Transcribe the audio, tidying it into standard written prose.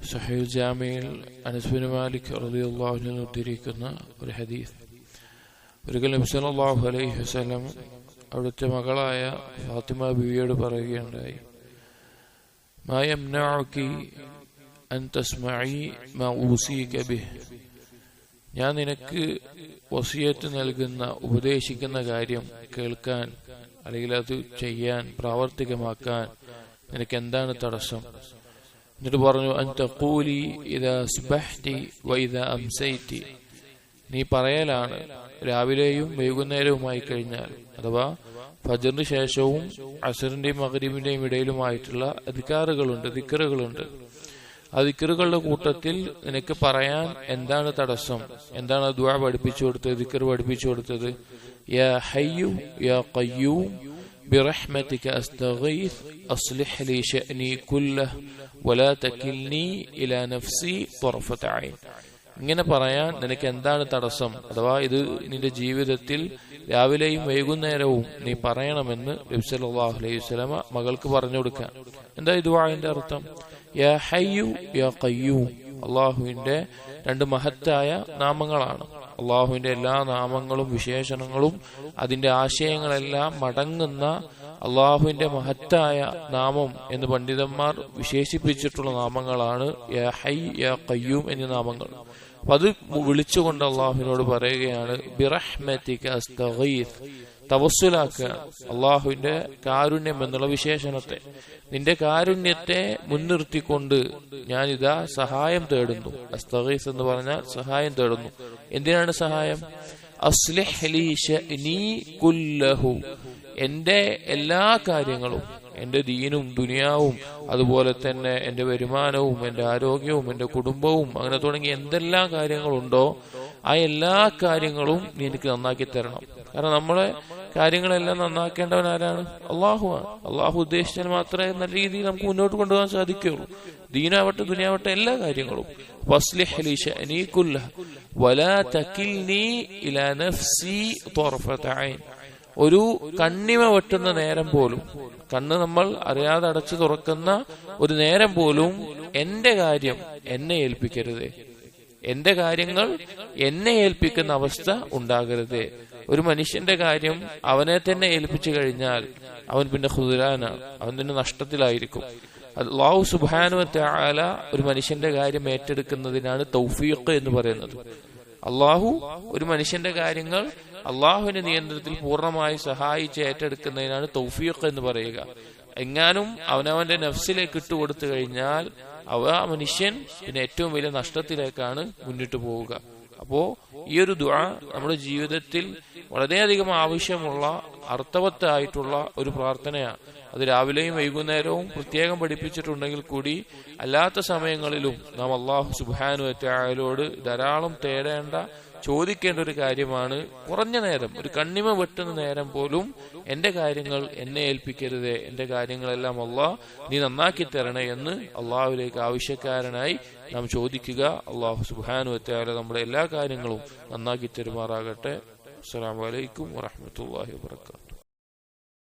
സഹീഹുൽ ജാമിയിൽ അനസ് ബിൻ മാലിക് റളിയല്ലാഹു അൻഹു ഉദ്ധരിക്കുന്ന ഒരു ഹദീസ്, ഒരിക്കൽ നബി സല്ലല്ലാഹു അലൈഹി വസല്ലം അവിടുത്തെ മകളായ ഫാത്തിമ ബീവിയോട് പറയുകയുണ്ടായി, മാ യംനഉകി അൻ തസ്മഈ മാ ഊസീക ബിഹ്, ഞാൻ നിനക്ക് വസിയത്ത് നൽകുന്ന ഉപദേശിക്കുന്ന കാര്യം കേൾക്കാൻ അല്ലെങ്കിൽ അത് ചെയ്യാൻ പ്രാവർത്തികമാക്കാൻ നിനക്ക് എന്താണ് തടസ്സം? എന്നിട്ട് പറഞ്ഞു, അൻ തഖൂലി ഇദാ അസ്ബഹ്തി വ ഇദാ അംസൈതി, നീ പറയലാണ് രാവിലെയും വൈകുന്നേരവുമായി കഴിഞ്ഞാൽ, അഥവാ ഫജ്റിന് ശേഷവും അസ്റിന്റെയും മഗ്രിബിന്റെയും ഇടയിലുമായിട്ടുള്ള ദിക്റുകളുണ്ട്. ആ ദിക്റുകളുടെ കൂട്ടത്തിൽ നിനക്ക് പറയാൻ എന്താണ് തടസ്സം? എന്താണ് ദുആ പഠിപ്പിച്ചു കൊടുത്തത്, ദിക്ർ പഠിപ്പിച്ചു കൊടുത്തത്? യാ ഹയ്യു യാ ഖയ്യൂം ബിറഹ്മതിക അസ്തഗീസ് അസ്ലിഹ് ലി ശഅനി കുല്ലഹ് വലാ തകിൽനി ഇലാ നഫ്സി ത്വറഫത ഐൻ. ഇങ്ങനെ പറയാൻ നിനക്ക് എന്താണ് തടസ്സം? അഥവാ ഇത് നിന്റെ ജീവിതത്തിൽ രാവിലെയും വൈകുന്നേരവും നീ പറയണമെന്ന് നബി സല്ലല്ലാഹു അലൈഹി വസല്ലമ മകൾക്ക് പറഞ്ഞു കൊടുക്കാൻ. എന്താ ഈ ദുആന്റെ അർത്ഥം? യാ ഹയ്യു യാ ഖയ്യൂം, അള്ളാഹുവിന്റെ രണ്ട് മഹത്തായ നാമങ്ങളാണ്. അള്ളാഹുവിന്റെ എല്ലാ നാമങ്ങളും വിശേഷണങ്ങളും അതിന്റെ ആശയങ്ങളെല്ലാം മടങ്ങുന്ന അള്ളാഹുവിന്റെ മഹത്തായ നാമം എന്ന് പണ്ഡിതന്മാർ വിശേഷിപ്പിച്ചിട്ടുള്ള നാമങ്ങളാണ് യാ ഹയ്യ് യാ ഖയ്യൂം എന്നീ നാമങ്ങൾ. അപ്പൊ അത് വിളിച്ചുകൊണ്ട് അള്ളാഹുവിനോട് പറയുകയാണ്, ബിറഹ്മതിക അസ്തഗീസ്, തവസ്സുലാക്കുക അള്ളാഹുവിന്റെ കാരുണ്യം എന്നുള്ള വിശേഷണത്തെ, നിന്റെ കാരുണ്യത്തെ മുൻനിർത്തിക്കൊണ്ട് ഞാനിതാ സഹായം തേടുന്നു. അസ്തഗീസ് എന്ന് പറഞ്ഞാൽ സഹായം തേടുന്നു. എന്തിനാണ് സഹായം? അസ്ലിഹ് ലി ശഅനി കുല്ലഹു, എന്റെ എല്ലാ കാര്യങ്ങളും, എന്റെ ദീനും ദുനിയാവും അതുപോലെ തന്നെ എന്റെ വരുമാനവും എന്റെ ആരോഗ്യവും എന്റെ കുടുംബവും അങ്ങനെ തുടങ്ങി എന്തെല്ലാം കാര്യങ്ങളുണ്ടോ ആ എല്ലാ കാര്യങ്ങളും നീ എനിക്ക് നന്നാക്കി തരണം. കാരണം നമ്മളെ കാര്യങ്ങളെല്ലാം നന്നാക്കേണ്ടവൻ ആരാണ്? അള്ളാഹുവാണ്. അള്ളാഹു ഉദ്ദേശിച്ചാൽ മാത്രമേ നല്ല രീതിയിൽ നമുക്ക് മുന്നോട്ട് കൊണ്ടുപോകാൻ സാധിക്കുകയുള്ളൂ. ദീനാവട്ടെ ദുനിയാവട്ടെ എല്ലാ കാര്യങ്ങളും. വസ്ലിഹ് ലി ശഅനി കുല്ലഹു വലാ തകിൽനി ഇലാ നഫ്സി ത്വറഫത ഐൻ, ഒരു കണ്ണിമ വെട്ടുന്ന നേരം പോലും, കണ്ണ് നമ്മൾ അറിയാതെ അടച്ചു തുറക്കുന്ന ഒരു നേരം പോലും എന്റെ കാര്യം എന്നെ ഏൽപ്പിക്കരുതേ, എന്റെ കാര്യങ്ങൾ എന്നെ ഏൽപ്പിക്കുന്ന അവസ്ഥ ഉണ്ടാകരുതേ. ഒരു മനുഷ്യന്റെ കാര്യം അവനെ തന്നെ ഏൽപ്പിച്ചു കഴിഞ്ഞാൽ അവൻ പിന്നെ ഖുദ്റാനാണ്, അവൻ പിന്നെ നഷ്ടത്തിലായിരിക്കും. അല്ലാഹു സുബ്ഹാനഹു വ തആല ഒരു മനുഷ്യന്റെ കാര്യം ഏറ്റെടുക്കുന്നതിനാണ് തൗഫീഖ് എന്ന് പറയുന്നത്. അള്ളാഹു ഒരു മനുഷ്യന്റെ കാര്യങ്ങൾ അള്ളാഹുവിന്റെ നിയന്ത്രണത്തിൽ പൂർണ്ണമായി സഹായിച്ച് ഏറ്റെടുക്കുന്നതിനാണ് തൗഫീഖ് എന്ന് പറയുക. എങ്ങാനും അവനവന്റെ നഫ്സിലേക്ക് ഇട്ടുകൊടുത്തു കഴിഞ്ഞാൽ ആ മനുഷ്യൻ പിന്നെ ഏറ്റവും വലിയ നഷ്ടത്തിലേക്കാണ് മുന്നിട്ട് പോവുക. അപ്പോ ഈ ഒരു ദുആ നമ്മുടെ ജീവിതത്തിൽ വളരെയധികം ആവശ്യമുള്ള അർത്ഥവത്തായിട്ടുള്ള ഒരു പ്രാർത്ഥനയാണ്. അത് രാവിലെയും വൈകുന്നേരവും പ്രത്യേകം പഠിപ്പിച്ചിട്ടുണ്ടെങ്കിൽ കൂടി അല്ലാത്ത സമയങ്ങളിലും നാം അല്ലാഹു സുബ്ഹാനഹു വ തആലയോട് ധാരാളം തേടേണ്ട, ചോദിക്കേണ്ട ഒരു കാര്യമാണ്. കുറഞ്ഞ നേരം, ഒരു കണ്ണിമ വെട്ടുന്ന നേരം പോലും എന്റെ കാര്യങ്ങൾ എന്നെ ഏൽപ്പിക്കരുതേ, എന്റെ കാര്യങ്ങളെല്ലാം അല്ലാഹ് നീ നന്നാക്കി തരണേ എന്ന് അള്ളാഹുവിലേക്ക് ആവശ്യക്കാരനായി നാം ചോദിക്കുക. അല്ലാഹു സുബ്ഹാനഹു വ തആല നമ്മുടെ എല്ലാ കാര്യങ്ങളും നന്നാക്കി തരുമാറാകട്ടെ. അസ്സലാമു അലൈക്കും വറഹ്മത്തുള്ളാഹി വബറകാതുഹു.